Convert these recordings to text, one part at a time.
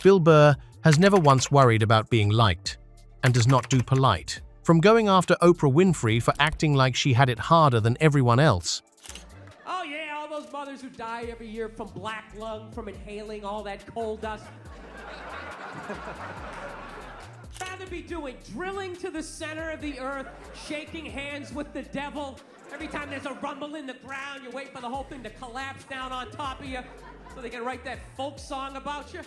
Bill Burr has never once worried about being liked and does not do polite. From going after Oprah Winfrey for acting like she had it harder than everyone else. Oh yeah, all those mothers who die every year from black lung, from inhaling all that coal dust. Rather be doing drilling to the center of the earth, shaking hands with the devil. Every time there's a rumble in the ground, you wait for the whole thing to collapse down on top of you so they can write that folk song about you.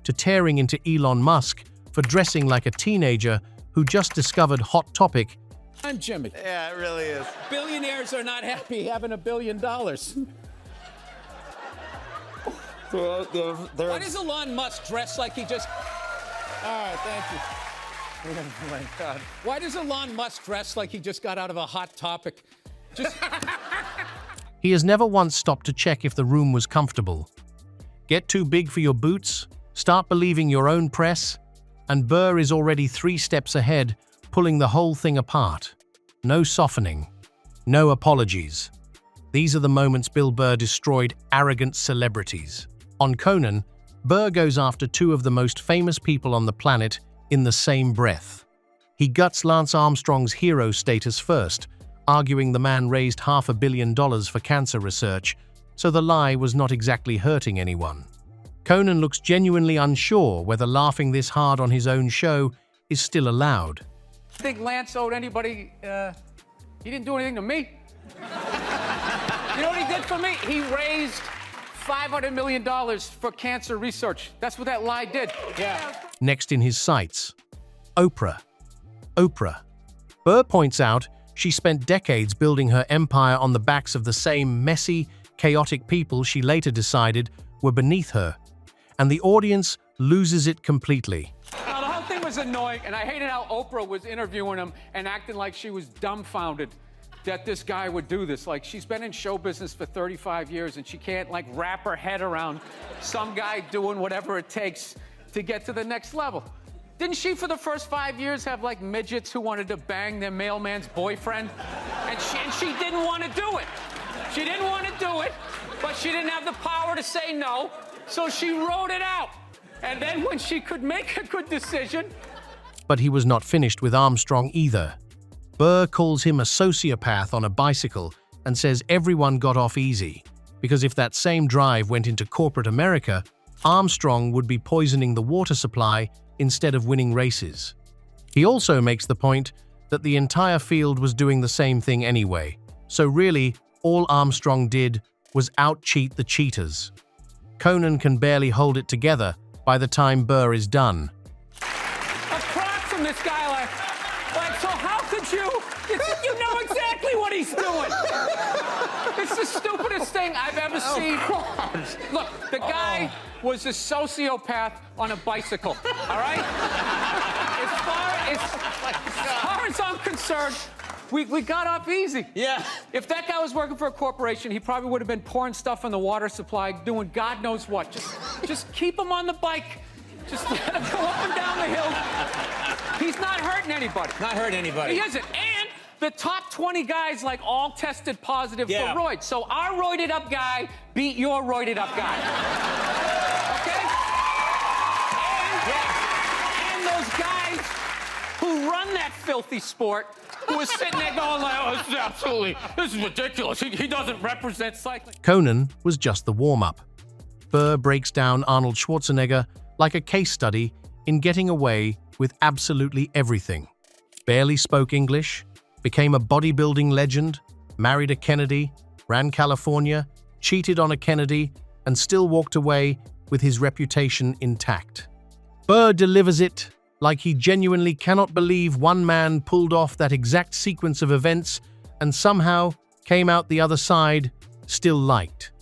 To tearing into Elon Musk for dressing like a teenager who just discovered Hot Topic. I'm Jimmy. Yeah, it really is. Billionaires are not happy having $1 billion. Why does Elon Musk dress like he just... All right, thank you. Oh my God. Why does Elon Musk dress like he just got out of a Hot Topic? He has never once stopped to check if the room was comfortable. Get too big for your boots? Start believing your own press? And Burr is already 3 steps ahead, pulling the whole thing apart. No softening. No apologies. These are the moments Bill Burr destroyed arrogant celebrities. On Conan, Burr goes after 2 of the most famous people on the planet in the same breath. He guts Lance Armstrong's hero status first, arguing the man raised $500 million for cancer research, so the lie was not exactly hurting anyone. Conan looks genuinely unsure whether laughing this hard on his own show is still allowed. I think Lance owed anybody, he didn't do anything to me. You know what he did for me? He raised $500 million for cancer research. That's what that lie did. Yeah. Next in his sights, Oprah. Oprah. Burr points out she spent decades building her empire on the backs of the same messy, chaotic people she later decided were beneath her, and the audience loses it completely. Now, the whole thing was annoying, and I hated how Oprah was interviewing him and acting like she was dumbfounded that this guy would do this. Like, she's been in show business for 35 years, and she can't, like, wrap her head around some guy doing whatever it takes to get to the next level. Didn't she, for the first 5 years, have, like, midgets who wanted to bang their mailman's boyfriend? And she didn't want to do it. She didn't want to do it, but she didn't have the power to say no, so she wrote it out. And then when she could make a good decision... But he was not finished with Armstrong either. Burr calls him a sociopath on a bicycle and says everyone got off easy, because if that same drive went into corporate America, Armstrong would be poisoning the water supply instead of winning races. He also makes the point that the entire field was doing the same thing anyway, so really, all Armstrong did was out-cheat the cheaters. Conan can barely hold it together by the time Burr is done. Apart from this guy, like, so how could you? You know exactly what he's doing. It's the stupidest thing I've ever seen. Look, the guy was a sociopath on a bicycle, all right? As far as I'm concerned, we got off easy. Yeah. If that guy was working for a corporation, he probably would have been pouring stuff on the water supply, doing God knows what. Just keep him on the bike. Just let him go up and down the hill. He's not hurting anybody. Not hurting anybody. He isn't. And the top 20 guys, like, all tested positive for roids. So our roided up guy beat your roided up guy. Okay? And those guys who run that filthy sport, who is sitting there going like, oh, this is ridiculous. He doesn't represent cycling. Conan was just the warm-up. Burr breaks down Arnold Schwarzenegger like a case study in getting away with absolutely everything. Barely spoke English, became a bodybuilding legend, married a Kennedy, ran California, cheated on a Kennedy, and still walked away with his reputation intact. Burr delivers it like he genuinely cannot believe one man pulled off that exact sequence of events and somehow came out the other side still liked.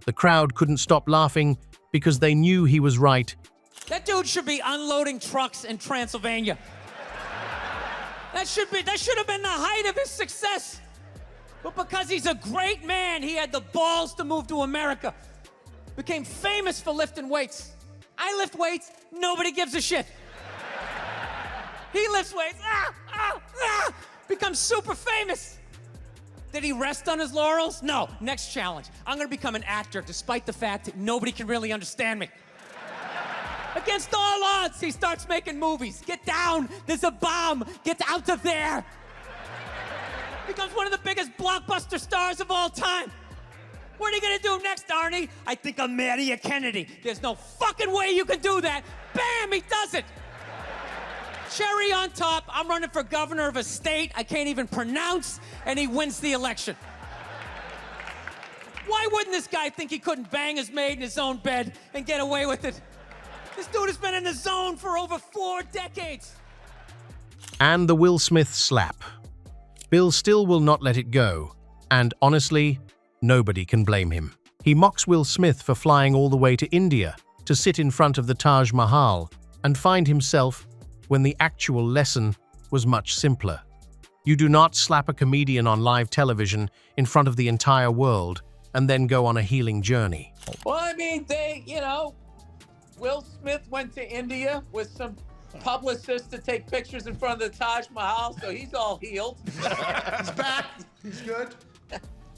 The crowd couldn't stop laughing because they knew he was right. That dude should be unloading trucks in Transylvania. That should have been the height of his success. But because he's a great man, he had the balls to move to America. Became famous for lifting weights. I lift weights, nobody gives a shit. He lifts weights, becomes super famous. Did he rest on his laurels? No, next challenge. I'm gonna become an actor despite the fact that nobody can really understand me. Against all odds, he starts making movies. Get down, there's a bomb, get out of there. Becomes one of the biggest blockbuster stars of all time. What are you gonna do next, Arnie? I think I'm Maria Kennedy. There's no fucking way you can do that. Bam, he does it. Cherry on top, I'm running for governor of a state I can't even pronounce, and he wins the election. Why wouldn't this guy think he couldn't bang his maid in his own bed and get away with it? This dude has been in the zone for over 4 decades. And the Will Smith slap. Bill still will not let it go, and honestly, nobody can blame him. He mocks Will Smith for flying all the way to India to sit in front of the Taj Mahal and find himself when the actual lesson was much simpler. You do not slap a comedian on live television in front of the entire world and then go on a healing journey. Well, I mean, Will Smith went to India with some publicists to take pictures in front of the Taj Mahal, so he's all healed. He's back. He's good.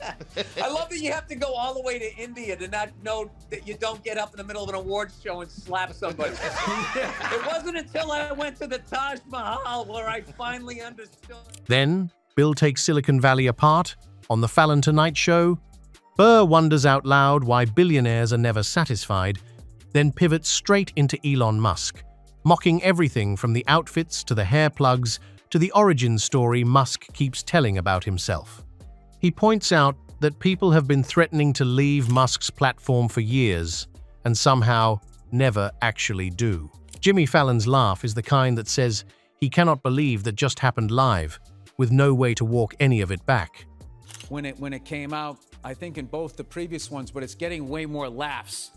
I love that you have to go all the way to India to not know that you don't get up in the middle of an awards show and slap somebody. It wasn't until I went to the Taj Mahal where I finally understood. Then, Bill takes Silicon Valley apart. On the Fallon Tonight Show, Burr wonders out loud why billionaires are never satisfied, then pivots straight into Elon Musk, mocking everything from the outfits to the hair plugs to the origin story Musk keeps telling about himself. He points out that people have been threatening to leave Musk's platform for years and somehow never actually do. Jimmy Fallon's laugh is the kind that says he cannot believe that just happened live, with no way to walk any of it back. When it came out, I think in both the previous ones, but it's getting way more laughs.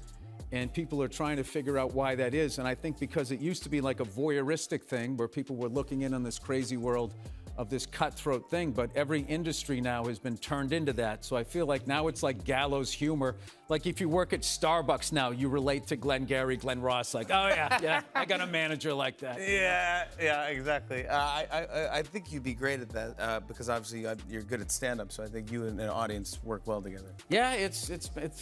And people are trying to figure out why that is. And I think because it used to be like a voyeuristic thing where people were looking in on this crazy world of this cutthroat thing, but every industry now has been turned into that. So I feel like now it's like gallows humor. Like if you work at Starbucks now, you relate to Glengarry Glen Ross, like, oh yeah, I got a manager like that. Yeah, exactly. I think you'd be great at that because obviously you're good at stand-up, so I think you and an audience work well together. Yeah, it's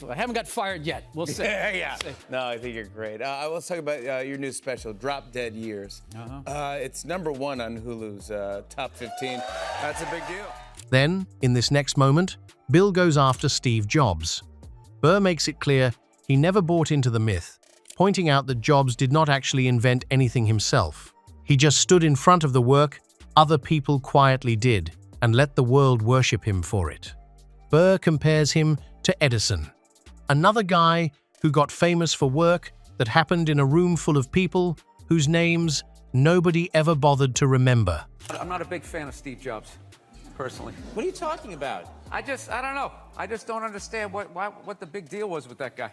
I haven't got fired yet. We'll see. Yeah. No, I think you're great. Let's talk about your new special, Drop Dead Years. It's #1 on Hulu's top 15. That's a big deal. Then, in this next moment, Bill goes after Steve Jobs. Burr makes it clear he never bought into the myth, pointing out that Jobs did not actually invent anything himself. He just stood in front of the work other people quietly did and let the world worship him for it. Burr compares him to Edison, another guy who got famous for work that happened in a room full of people whose names nobody ever bothered to remember. I'm not a big fan of Steve Jobs, personally. What are you talking about? I don't know. I just don't understand what the big deal was with that guy.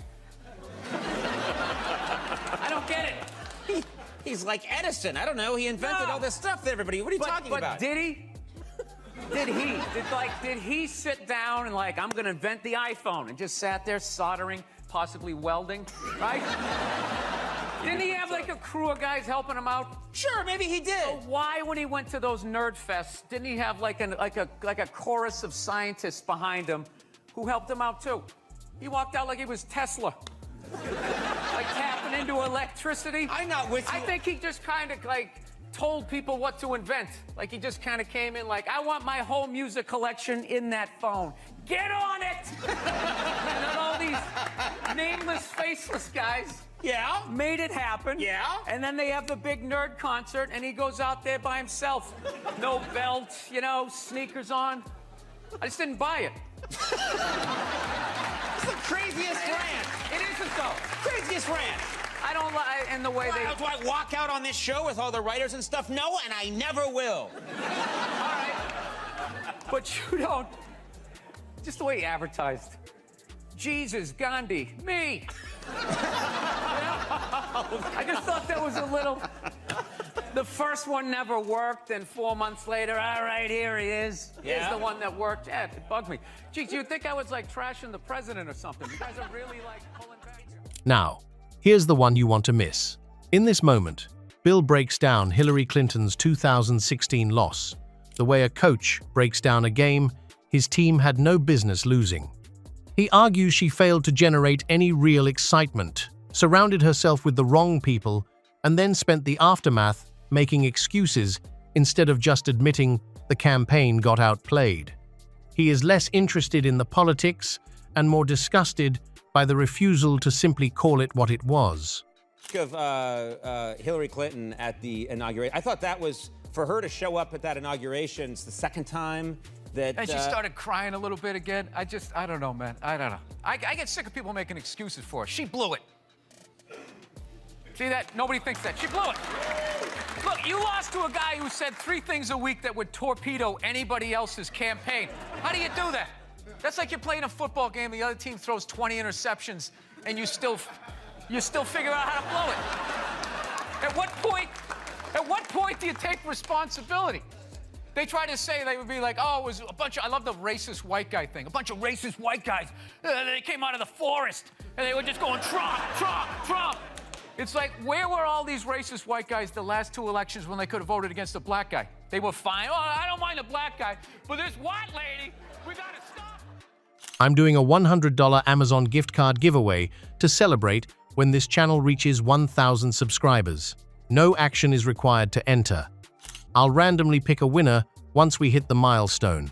I don't get it. He's like Edison. I don't know. He invented all this stuff that everybody. What are you talking about? But did he? Did he sit down and like, I'm gonna invent the iPhone and just sat there soldering, possibly welding, right? Didn't he have like a crew of guys helping him out? Sure, maybe he did. So why, when he went to those nerd fests, didn't he have like a chorus of scientists behind him who helped him out too? He walked out like he was Tesla, like tapping into electricity. I'm not with you. I think he just kind of like told people what to invent. Like he just kind of came in like, I want my whole music collection in that phone. Get on it! And then all these nameless, faceless guys made it happen. Yeah. And then they have the big nerd concert, and he goes out there by himself. No belt, sneakers on. I just didn't buy it. It's the craziest rant. It isn't though. Craziest rant. I don't like, and the way they... Do I walk out on this show with all the writers and stuff? No, and I never will. All right. But you don't... Just the way he advertised. Jesus, Gandhi, me. I just thought that was a little... The first one never worked, and 4 months later, all right, here he is. Here's the one that worked. Yeah, it bugged me. Geez, you'd think I was like trashing the president or something. You guys are really like pulling back here. Now, here's the one you want to miss. In this moment, Bill breaks down Hillary Clinton's 2016 loss, the way a coach breaks down a game his team had no business losing. He argues she failed to generate any real excitement, surrounded herself with the wrong people, and then spent the aftermath making excuses instead of just admitting the campaign got outplayed. He is less interested in the politics and more disgusted by the refusal to simply call it what it was. Of Hillary Clinton at the inauguration. I thought that was, for her to show up at that inauguration, it's the second time that... And she started crying a little bit again. I don't know, man. I don't know. I get sick of people making excuses for her. She blew it. See that? Nobody thinks that. She blew it. Look, you lost to a guy who said 3 things a week that would torpedo anybody else's campaign. How do you do that? That's like you're playing a football game, the other team throws 20 interceptions, and you still figure out how to blow it. At what point do you take responsibility? They try to say, they would be like, oh, it was a bunch of, I love the racist white guy thing. A bunch of racist white guys, they came out of the forest, and they were just going, Trump, Trump, Trump. It's like, where were all these racist white guys the last 2 elections when they could have voted against a black guy? They were fine. Oh, I don't mind a black guy, but this white lady, we gotta stop. I'm doing a $100 Amazon gift card giveaway to celebrate when this channel reaches 1,000 subscribers. No action is required to enter. I'll randomly pick a winner once we hit the milestone.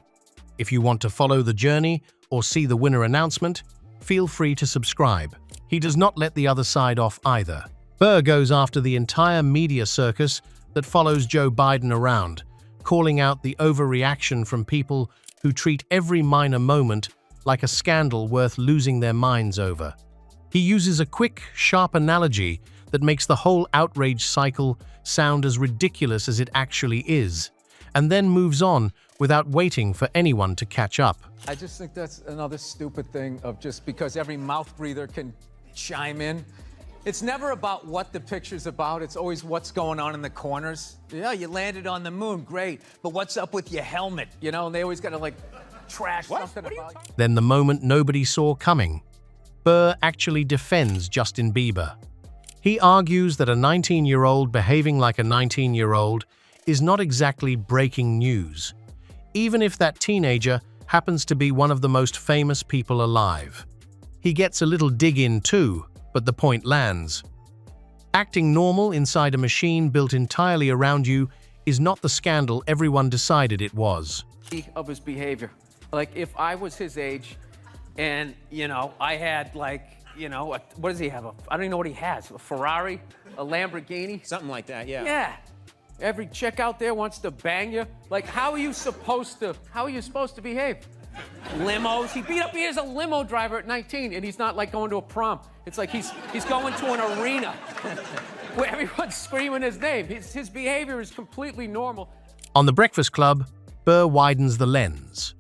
If you want to follow the journey or see the winner announcement, feel free to subscribe. He does not let the other side off either. Burr goes after the entire media circus that follows Joe Biden around, calling out the overreaction from people who treat every minor moment like a scandal worth losing their minds over. He uses a quick, sharp analogy that makes the whole outrage cycle sound as ridiculous as it actually is, and then moves on without waiting for anyone to catch up. I just think that's another stupid thing of just because every mouth breather can chime in. It's never about what the picture's about. It's always what's going on in the corners. Yeah, you landed on the moon, great, but what's up with your helmet? You know, and they always gotta like trash something about you. Then the moment nobody saw coming, Burr actually defends Justin Bieber. He argues that a 19-year-old behaving like a 19-year-old is not exactly breaking news, even if that teenager happens to be one of the most famous people alive. He gets a little dig in too, but the point lands. Acting normal inside a machine built entirely around you is not the scandal everyone decided it was. Of his behavior. Like, if I was his age and, you know, I had, like, you know, what does he have? I don't even know what he has. A Ferrari? A Lamborghini? Something like that, yeah. Yeah. Every chick out there wants to bang you. Like, how are you supposed to behave? Limos. He is a limo driver at 19, and he's not, like, going to a prom. It's like he's going to an arena where everyone's screaming his name. His behavior is completely normal. On The Breakfast Club, Burr widens the lens.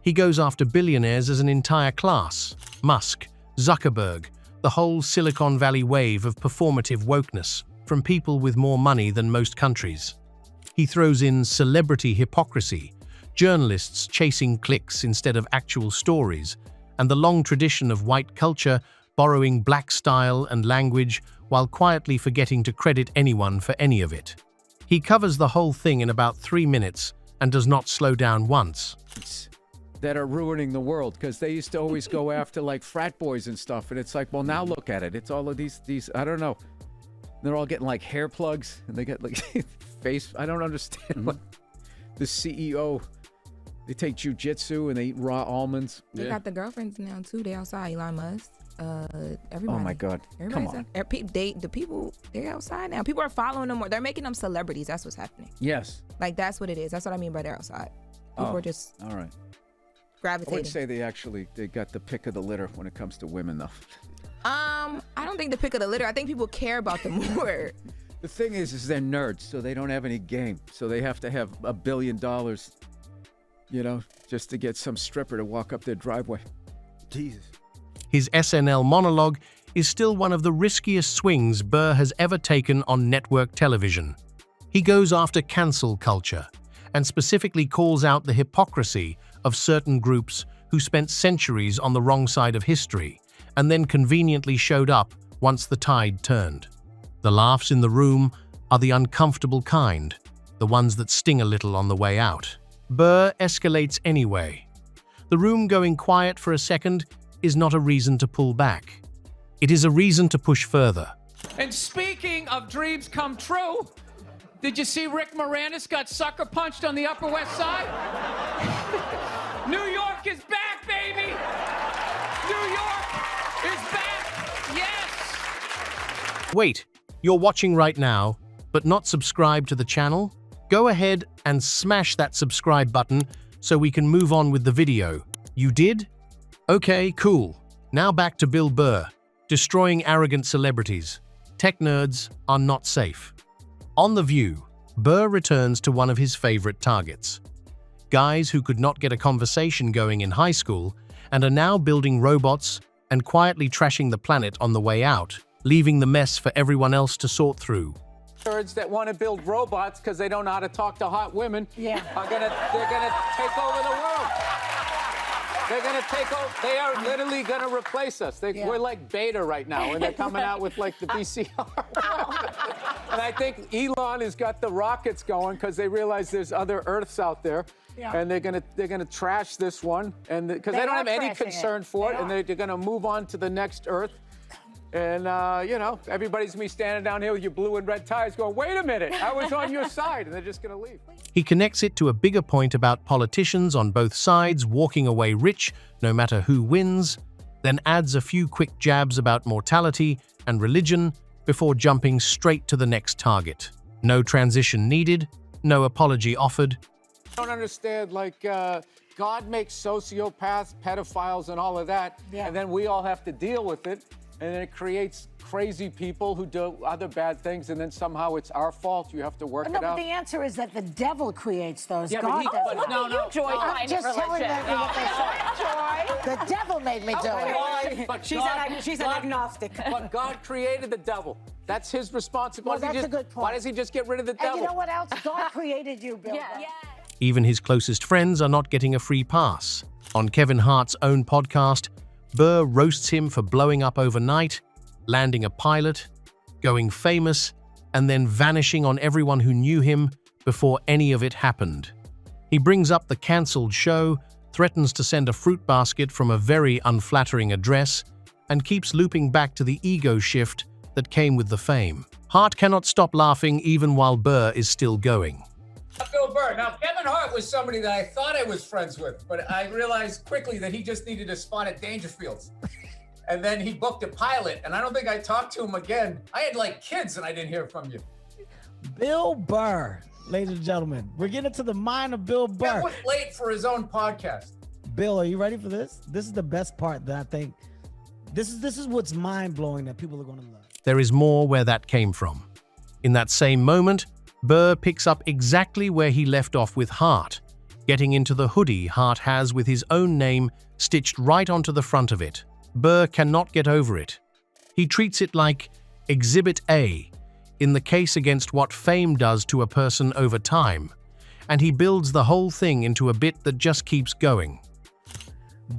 He goes after billionaires as an entire class. Musk, Zuckerberg, the whole Silicon Valley wave of performative wokeness from people with more money than most countries. He throws in celebrity hypocrisy, journalists chasing clicks instead of actual stories, and the long tradition of white culture borrowing black style and language while quietly forgetting to credit anyone for any of it. He covers the whole thing in about 3 minutes and does not slow down once. That are ruining the world, because they used to always go after like frat boys and stuff, and it's like, well, now look at it. It's all of these I don't know. They're all getting like hair plugs, and they get like face. I don't understand. Like, the CEO, they take jujitsu and they eat raw almonds. They got the girlfriends now too. They outside. Elon Musk, everybody. Oh my God! Come on. The people, they're outside now. People are following them more. They're making them celebrities. That's what's happening. Yes. Like, that's what it is. That's what I mean by they're outside. People are just all right. gravitating. I would say they got the pick of the litter when it comes to women, though. I don't think the pick of the litter. I think people care about them more. The thing is they're nerds, so they don't have any game. So they have to have $1 billion, you know, just to get some stripper to walk up their driveway. Jesus. His SNL monologue is still one of the riskiest swings Burr has ever taken on network television. He goes after cancel culture and specifically calls out the hypocrisy of certain groups who spent centuries on the wrong side of history and then conveniently showed up once the tide turned. The laughs in the room are the uncomfortable kind, the ones that sting a little on the way out. Burr escalates anyway. The room going quiet for a second is not a reason to pull back. It is a reason to push further. And speaking of dreams come true, did you see Rick Moranis got sucker punched on the Upper West Side? New York is back, baby! New York is back! Yes! Wait, you're watching right now, but not subscribed to the channel? Go ahead and smash that subscribe button so we can move on with the video. You did? Okay, cool. Now back to Bill Burr, destroying arrogant celebrities. Tech nerds are not safe. On The View, Burr returns to one of his favorite targets. Guys who could not get a conversation going in high school and are now building robots and quietly trashing the planet on the way out, leaving the mess for everyone else to sort through. Nerds that want to build robots because they don't know how to talk to hot women they're gonna take over the world. They're gonna take over. They are literally gonna replace us. We're like beta right now, and they're coming out with like the VCR. And I think Elon has got the rockets going because they realize there's other Earths out there, and they're gonna trash this one, and because they don't have any concern for it, and they're gonna move on to the next Earth. And, you know, everybody's gonna be standing down here with your blue and red ties going, wait a minute, I was on your side, and they're just gonna leave. He connects it to a bigger point about politicians on both sides walking away rich no matter who wins, then adds a few quick jabs about mortality and religion before jumping straight to the next target. No transition needed, no apology offered. I don't understand, like, God makes sociopaths, pedophiles, and all of that, and then we all have to deal with it. And then it creates crazy people who do other bad things, and then somehow it's our fault. You have to work it out. No, but the answer is that the devil creates those. Yeah, God doesn't. no. I'm just telling them what they say. The devil made me do it. But She's an agnostic. But God created the devil. That's his responsibility. Well, that's a good point. Why does he just get rid of the devil? And you know what else? God created you, Bill. Even his closest friends are not getting a free pass. On Kevin Hart's own podcast, Burr roasts him for blowing up overnight, landing a pilot, going famous, and then vanishing on everyone who knew him before any of it happened. He brings up the cancelled show, threatens to send a fruit basket from a very unflattering address, and keeps looping back to the ego shift that came with the fame. Hart cannot stop laughing even while Burr is still going. Bill Burr. Now, Kevin Hart was somebody that I thought I was friends with, but I realized quickly that he just needed a spot at Dangerfields. And then he booked a pilot, and I don't think I talked to him again. I had like kids and I didn't hear from you. Bill Burr, ladies and gentlemen. We're getting to the mind of Bill Burr. That was late for his own podcast. Bill, are you ready for this? This is the best part that I think, this is what's mind-blowing that people are going to love. There is more where that came from. In that same moment, Burr picks up exactly where he left off with Hart, getting into the hoodie Hart has with his own name stitched right onto the front of it. Burr cannot get over it. He treats it like Exhibit A, in the case against what fame does to a person over time, and he builds the whole thing into a bit that just keeps going.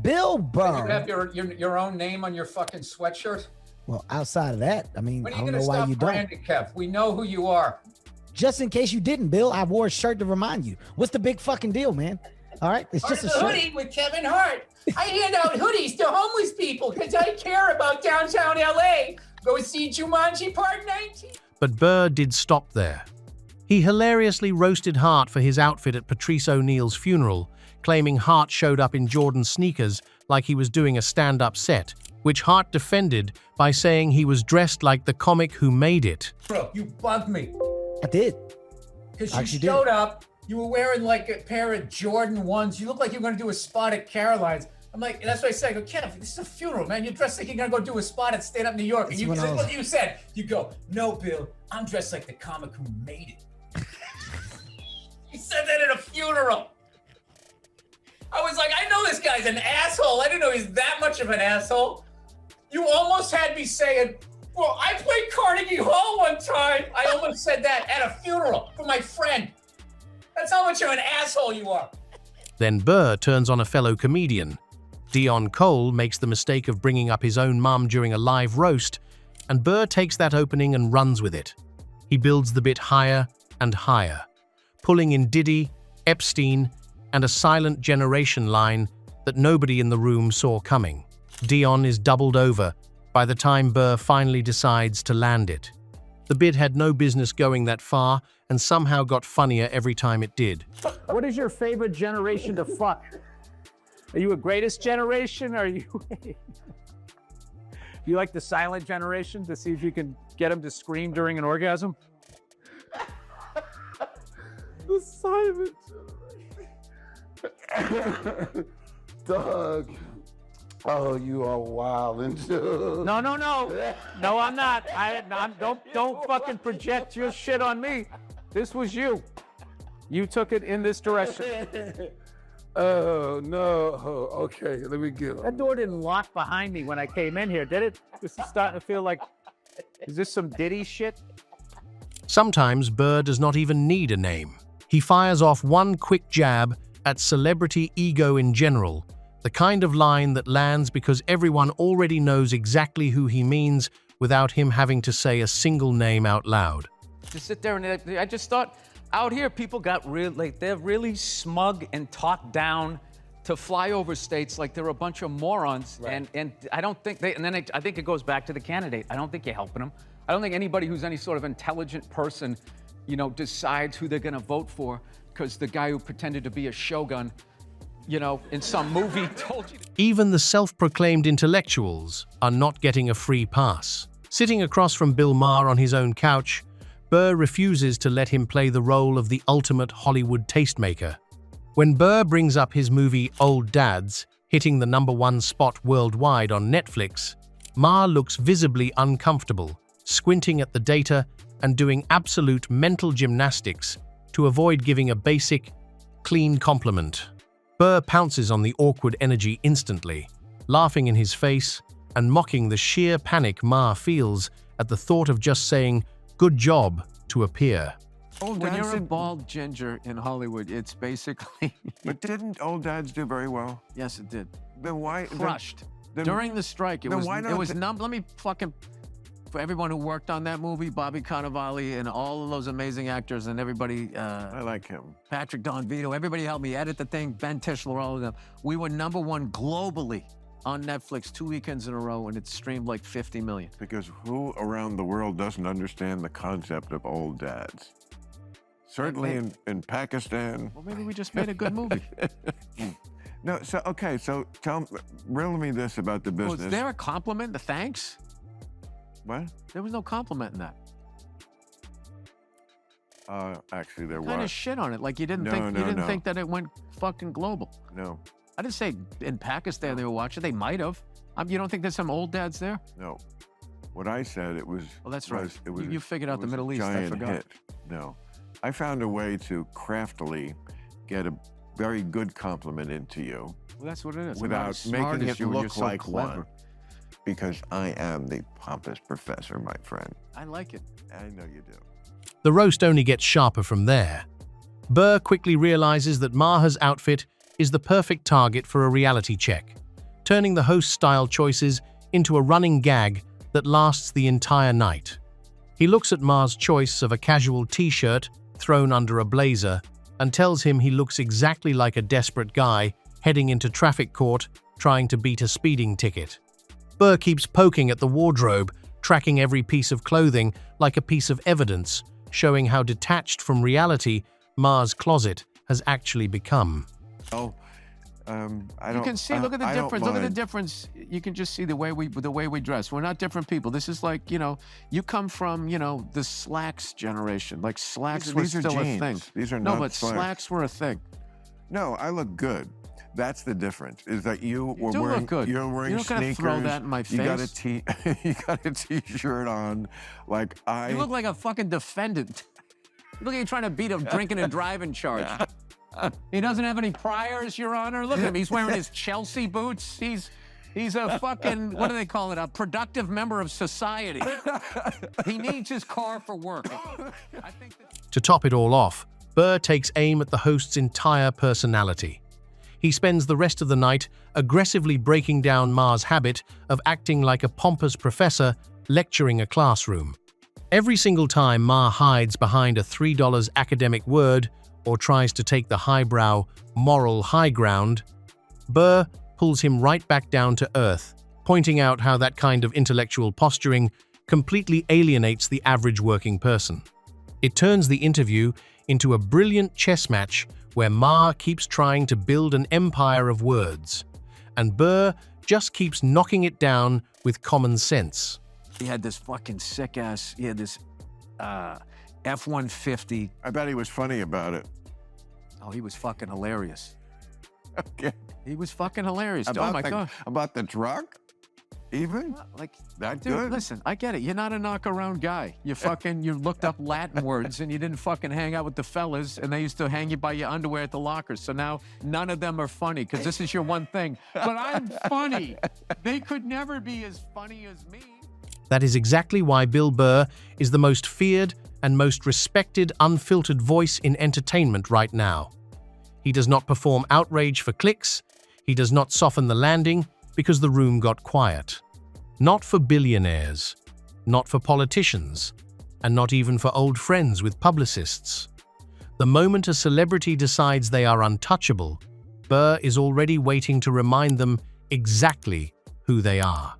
Bill Burr. You have your own name on your fucking sweatshirt? Well, outside of that, I mean, When are I you don't going to know why stop you don't. branding, Kev? We know who you are. Just in case you didn't, Bill, I wore a shirt to remind you. What's the big fucking deal, man? All right, it's just a shirt. Hoodie with Kevin Hart. I hand out hoodies to homeless people because I care about downtown LA. Go see Jumanji Part 19. But Burr did stop there. He hilariously roasted Hart for his outfit at Patrice O'Neal's funeral, claiming Hart showed up in Jordan sneakers like he was doing a stand-up set, which Hart defended by saying he was dressed like the comic who made it. Bro, you bugged me. I did. Because I you actually showed did. up, you were wearing like a pair of Jordan 1s. You looked like you were going to do a spot at Caroline's. I'm like, that's what I said. I go, Kev, this is a funeral, man. You're dressed like you're going to go do a spot at Stand Up New York. And That's when this I is was- what you said. You go, no, Bill, I'm dressed like the comic who made it. You said that at a funeral. I was like, I know this guy's an asshole. I didn't know he's that much of an asshole. You almost had me saying, well, I played Carnegie Hall one time. I almost said that at a funeral for my friend. That's how much of an asshole you are. Then Burr turns on a fellow comedian. Dion Cole makes the mistake of bringing up his own mum during a live roast, and Burr takes that opening and runs with it. He builds the bit higher and higher, pulling in Diddy, Epstein, and a silent generation line that nobody in the room saw coming. Dion is doubled over, by the time Burr finally decides to land it. The bit had no business going that far and somehow got funnier every time it did. What is your favorite generation to fuck? Are you a greatest generation? Or are you you like the silent generation to see if you can get them to scream during an orgasm? The silent generation. Doug. Oh, you are wild and No, no, no. No, I'm not. Don't fucking project your shit on me. This was you. You took it in this direction. Oh, no. Okay, let me get That door didn't lock behind me when I came in here, did it? This is starting to feel like, is this some Diddy shit? Sometimes Burr does not even need a name. He fires off one quick jab at celebrity ego in general, the kind of line that lands because everyone already knows exactly who he means without him having to say a single name out loud. To sit there and I just thought, out here people got they're really smug and talk down to flyover states like they're a bunch of morons. Right. And I don't think I think it goes back to the candidate. I don't think you're helping them. I don't think anybody who's any sort of intelligent person, decides who they're gonna vote for because the guy who pretended to be a shogun, in some movie told you. Even the self-proclaimed intellectuals are not getting a free pass. Sitting across from Bill Maher on his own couch, Burr refuses to let him play the role of the ultimate Hollywood tastemaker. When Burr brings up his movie Old Dads, hitting the #1 spot worldwide on Netflix, Maher looks visibly uncomfortable, squinting at the data and doing absolute mental gymnastics to avoid giving a basic, clean compliment. Burr pounces on the awkward energy instantly, laughing in his face and mocking the sheer panic Maher feels at the thought of just saying, "Good job," to appear. When you're a bald ginger in Hollywood, it's basically... But didn't Old Dads do very well? Yes, it did. Then why? Crushed. Then, During the strike, it then was, why not it was th- numb. Let me fucking... For everyone who worked on that movie, Bobby Cannavale and all of those amazing actors and everybody... I like him. Patrick Don Vito, everybody helped me edit the thing, Ben Tischler, all of them. We were #1 globally on Netflix 2 weekends in a row, and it streamed like 50 million. Because who around the world doesn't understand the concept of Old Dads? Certainly in Pakistan. Well, maybe we just made a good movie. No, so riddle me this about the business. Was there a compliment? The thanks? What? There was no compliment in that. Actually, there was. Kind of shit on it. Like you didn't think that it went fucking global. No. I didn't say in Pakistan they were watching. They might have. You don't think there's some old dads there? No. What I said, it was. Well, that's right. It was, you figured out the Middle East. Giant I forgot. hit. No. I found a way to craftily get a very good compliment into you. Well, that's what it is. Without Smart making as it you, you're look so like clever. one. Because I am the pompous professor, my friend. I like it. I know you do. The roast only gets sharper from there. Burr quickly realizes that Maher's outfit is the perfect target for a reality check, turning the host's style choices into a running gag that lasts the entire night. He looks at Maher's choice of a casual t-shirt thrown under a blazer and tells him he looks exactly like a desperate guy heading into traffic court trying to beat a speeding ticket. Burr keeps poking at the wardrobe, tracking every piece of clothing like a piece of evidence, showing how detached from reality Maher's closet has actually become. Oh, You can see. Look at the difference. Look at the difference. You can just see the way we dress. We're not different people. This is like you come from the slacks generation. Like slacks were these are still jeans. a thing. These are no, not but slacks. slacks were a thing. No, I look good. That's the difference. Is that you were do wearing? look good. You're wearing You don't gotta sneakers. throw that in my You got face. you got a t-shirt on. Like I. You look like a fucking defendant. You look like you're trying to beat a drinking and driving charge. He doesn't have any priors, Your Honor. Look at him. He's wearing his Chelsea boots. He's a fucking, what do they call it? A productive member of society. He needs his car for work. I think To top it all off, Burr takes aim at the host's entire personality. He spends the rest of the night aggressively breaking down Maher's habit of acting like a pompous professor lecturing a classroom. Every single time Maher hides behind a $3 academic word or tries to take the highbrow, moral high ground, Burr pulls him right back down to earth, pointing out how that kind of intellectual posturing completely alienates the average working person. It turns the interview into a brilliant chess match where Maher keeps trying to build an empire of words, and Burr just keeps knocking it down with common sense. He had this fucking sick-ass, he had this F-150. I bet he was funny about it. Oh, he was fucking hilarious. Okay. He was fucking hilarious. About Oh, my God. About the truck? Even? Like, that dude, good? listen, I get it. You're not a knock-around guy. You looked up Latin words and you didn't fucking hang out with the fellas and they used to hang you by your underwear at the lockers. So now none of them are funny because this is your one thing. But I'm funny. They could never be as funny as me. That is exactly why Bill Burr is the most feared and most respected unfiltered voice in entertainment right now. He does not perform outrage for clicks. He does not soften the landing because the room got quiet. Not for billionaires, not for politicians, and not even for old friends with publicists. The moment a celebrity decides they are untouchable, Burr is already waiting to remind them exactly who they are.